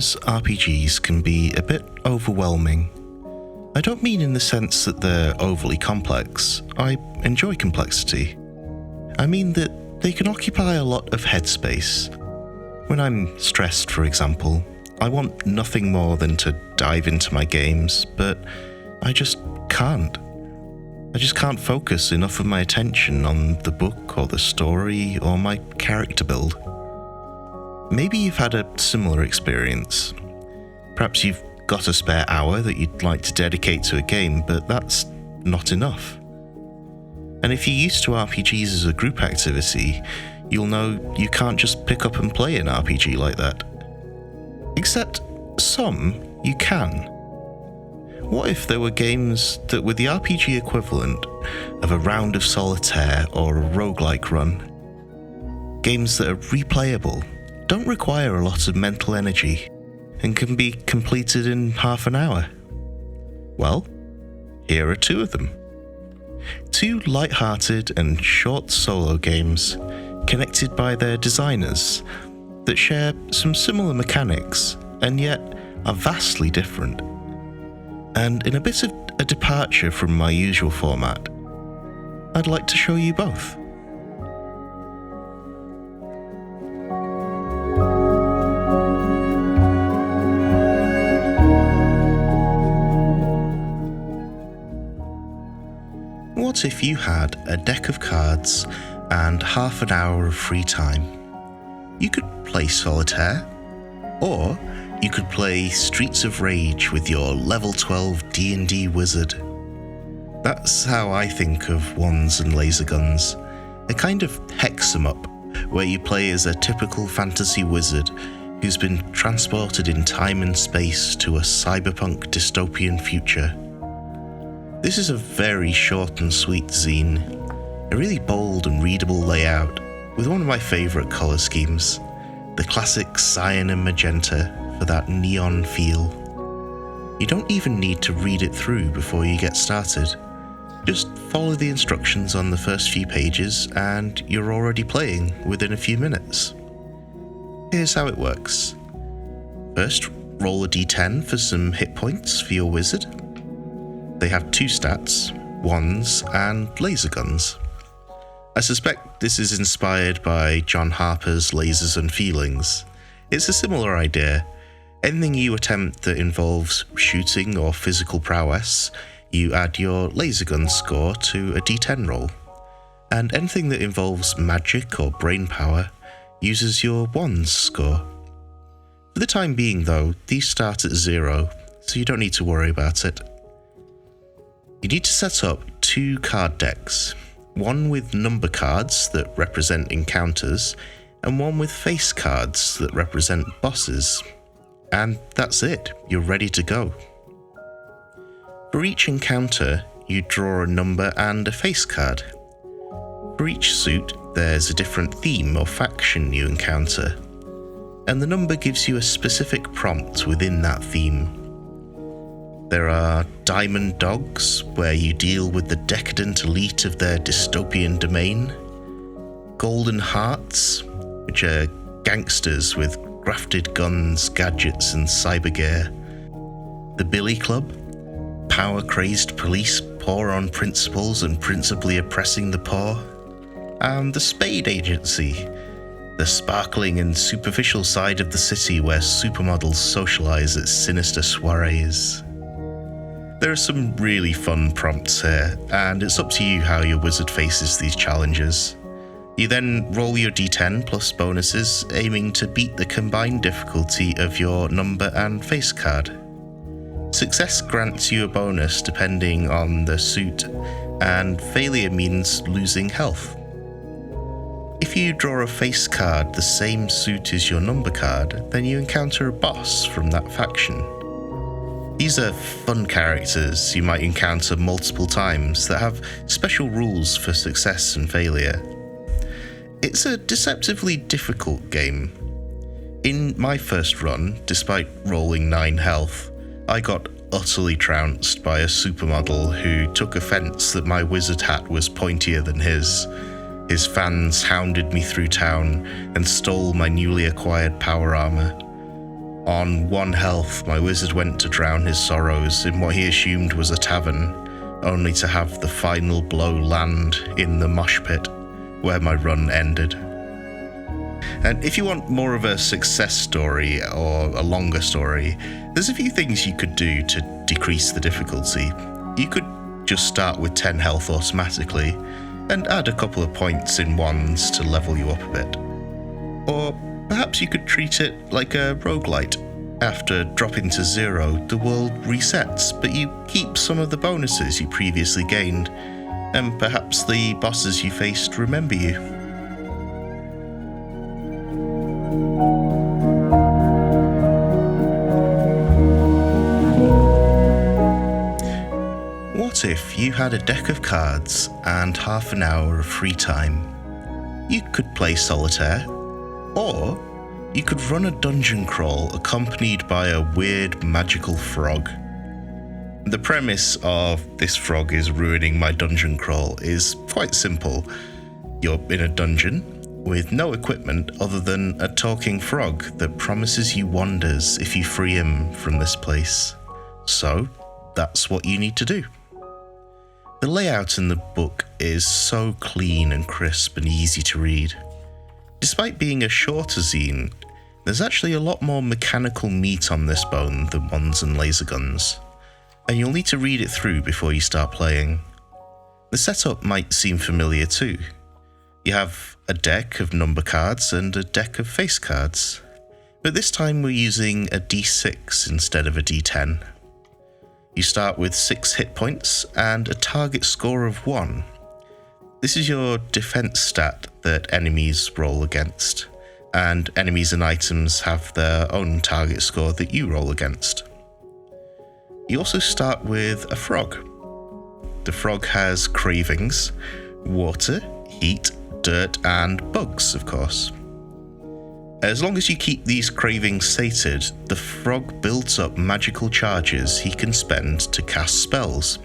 Sometimes RPGs can be a bit overwhelming. I don't mean in the sense that they're overly complex. I enjoy complexity. I mean that they can occupy a lot of headspace. When I'm stressed, for example, I want nothing more than to dive into my games, but I just can't. I just can't focus enough of my attention on the book or the story or my character build. Maybe you've had a similar experience. Perhaps you've got a spare hour that you'd like to dedicate to a game, but that's not enough. And if you're used to RPGs as a group activity, you'll know you can't just pick up and play an RPG like that. Except some you can. What if there were games that were the RPG equivalent of a round of solitaire or a roguelike run? Games that are replayable, don't require a lot of mental energy, and can be completed in half an hour. Well, here are two of them. Two light-hearted and short solo games connected by their designers that share some similar mechanics and yet are vastly different. And in a bit of a departure from my usual format, I'd like to show you both. What if you had a deck of cards and half an hour of free time? You could play solitaire, or you could play Streets of Rage with your level 12 D&D wizard. That's how I think of Wands and Laserguns, a kind of hex 'em up, where you play as a typical fantasy wizard who's been transported in time and space to a cyberpunk dystopian future. This is a very short and sweet zine, a really bold and readable layout, with one of my favourite colour schemes, the classic cyan and magenta for that neon feel. You don't even need to read it through before you get started. Just follow the instructions on the first few pages and you're already playing within a few minutes. Here's how it works. First, roll a d10 for some hit points for your wizard. They have two stats, wands and laserguns. I suspect this is inspired by John Harper's Lasers and Feelings. It's a similar idea. Anything you attempt that involves shooting or physical prowess, you add your lasergun score to a d10 roll. And anything that involves magic or brain power uses your wands score. For the time being though, these start at 0, so you don't need to worry about it. You need to set up two card decks, one with number cards that represent encounters, and one with face cards that represent bosses. And that's it, you're ready to go. For each encounter, you draw a number and a face card. For each suit, there's a different theme or faction you encounter, and the number gives you a specific prompt within that theme. There are Diamond Dogs, where you deal with the decadent elite of their dystopian domain. Golden Hearts, which are gangsters with grafted guns, gadgets and cyber gear. The Billy Club, power-crazed police poor on principles and principally oppressing the poor. And the Spade Agency, the sparkling and superficial side of the city where supermodels socialise at sinister soirees. There are some really fun prompts here, and it's up to you how your wizard faces these challenges. You then roll your d10 plus bonuses, aiming to beat the combined difficulty of your number and face card. Success grants you a bonus depending on the suit, and failure means losing health. If you draw a face card the same suit as your number card, then you encounter a boss from that faction. These are fun characters you might encounter multiple times that have special rules for success and failure. It's a deceptively difficult game. In my first run, despite rolling 9 health, I got utterly trounced by a supermodel who took offence that my wizard hat was pointier than his. His fans hounded me through town and stole my newly acquired power armour. On 1 health, my wizard went to drown his sorrows in what he assumed was a tavern, only to have the final blow land in the mosh pit, where my run ended. And if you want more of a success story or a longer story, there's a few things you could do to decrease the difficulty. You could just start with 10 health automatically, and add a couple of points in wands to level you up a bit. Or perhaps you could treat it like a roguelite. After dropping to 0, the world resets, but you keep some of the bonuses you previously gained, and perhaps the bosses you faced remember you. What if you had a deck of cards and half an hour of free time? You could play solitaire, or you could run a dungeon crawl accompanied by a weird magical frog. The premise of this frog is ruining my dungeon crawl is quite simple. You're in a dungeon with no equipment other than a talking frog that promises you wonders if you free him from this place. So that's what you need to do. The layout in the book is so clean and crisp and easy to read. Despite being a shorter zine, there's actually a lot more mechanical meat on this bone than Wands and Laserguns, and you'll need to read it through before you start playing. The setup might seem familiar too. You have a deck of number cards and a deck of face cards, but this time we're using a D6 instead of a D10. You start with 6 hit points and a target score of 1. This is your defense stat that enemies roll against, and enemies and items have their own target score that you roll against. You also start with a frog. The frog has cravings, water, heat, dirt, and bugs, of course. As long as you keep these cravings sated, the frog builds up magical charges he can spend to cast spells.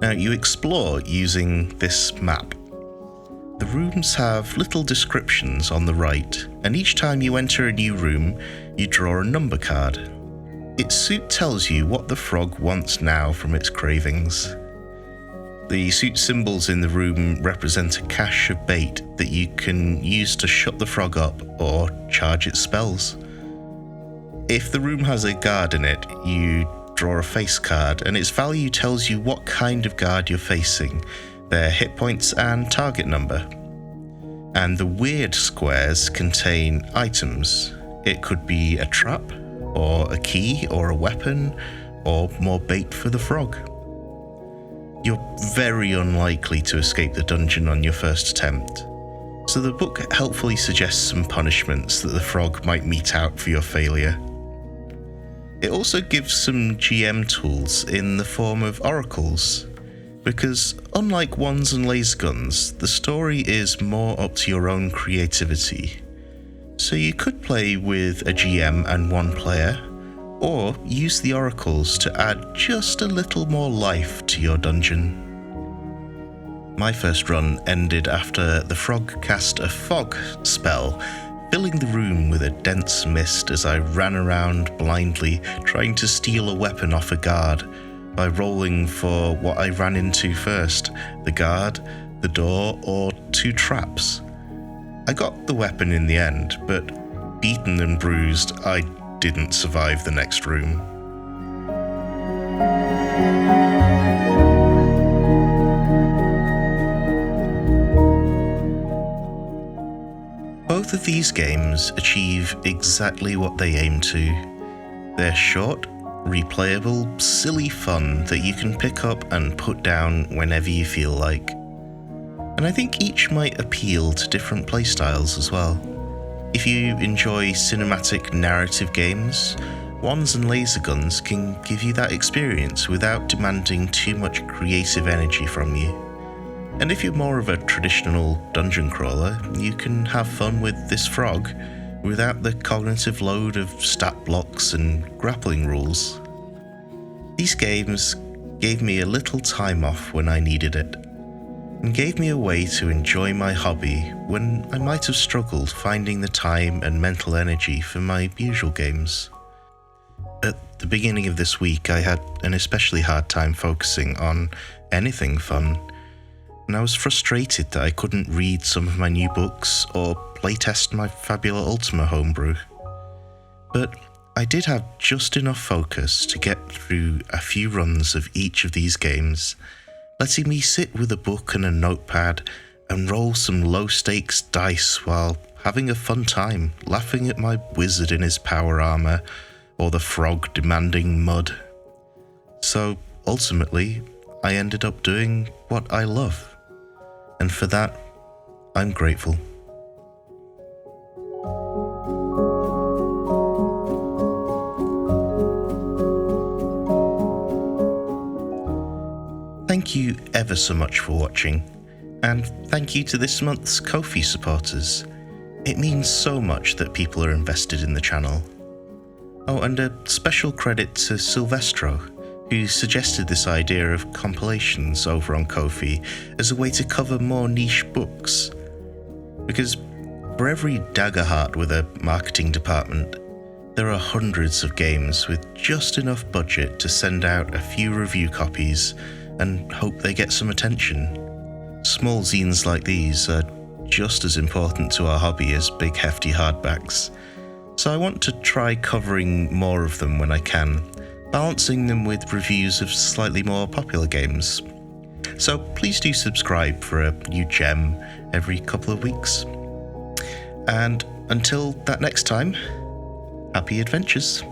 Now, you explore using this map. The rooms have little descriptions on the right, and each time you enter a new room, you draw a number card. Its suit tells you what the frog wants now from its cravings. The suit symbols in the room represent a cache of bait that you can use to shut the frog up or charge its spells. If the room has a guard in it, you draw a face card, and its value tells you what kind of guard you're facing, their hit points and target number. And the weird squares contain items. It could be a trap, or a key, or a weapon, or more bait for the frog. You're very unlikely to escape the dungeon on your first attempt, so the book helpfully suggests some punishments that the frog might mete out for your failure. It also gives some GM tools in the form of oracles, because unlike Wands and Laserguns, the story is more up to your own creativity. So you could play with a GM and one player, or use the oracles to add just a little more life to your dungeon. My first run ended after the frog cast a fog spell, filling the room with a dense mist as I ran around blindly trying to steal a weapon off a guard by rolling for what I ran into first, the guard, the door, or 2 traps. I got the weapon in the end, but beaten and bruised, I didn't survive the next room. Both of these games achieve exactly what they aim to. They're short, replayable, silly fun that you can pick up and put down whenever you feel like. And I think each might appeal to different playstyles as well. If you enjoy cinematic narrative games, Wands and Laserguns can give you that experience without demanding too much creative energy from you. And if you're more of a traditional dungeon crawler, you can have fun with this frog without the cognitive load of stat blocks and grappling rules. These games gave me a little time off when I needed it. and gave me a way to enjoy my hobby when I might have struggled finding the time and mental energy for my usual games. At the beginning of this week, I had an especially hard time focusing on anything fun, and I was frustrated that I couldn't read some of my new books or playtest my Fabula Ultima homebrew. But I did have just enough focus to get through a few runs of each of these games, letting me sit with a book and a notepad and roll some low-stakes dice while having a fun time, laughing at my wizard in his power armor or the frog demanding mud. So ultimately, I ended up doing what I love, and for that, I'm grateful. Thank you ever so much for watching, and thank you to this month's Ko-fi supporters. It means so much that people are invested in the channel. Oh, and a special credit to Silvestro, who suggested this idea of compilations over on Ko-fi as a way to cover more niche books. Because for every Daggerheart with a marketing department, there are hundreds of games with just enough budget to send out a few review copies and hope they get some attention. Small zines like these are just as important to our hobby as big hefty hardbacks, so I want to try covering more of them when I can, balancing them with reviews of slightly more popular games. So please do subscribe for a new gem every couple of weeks. And until that next time, happy adventures.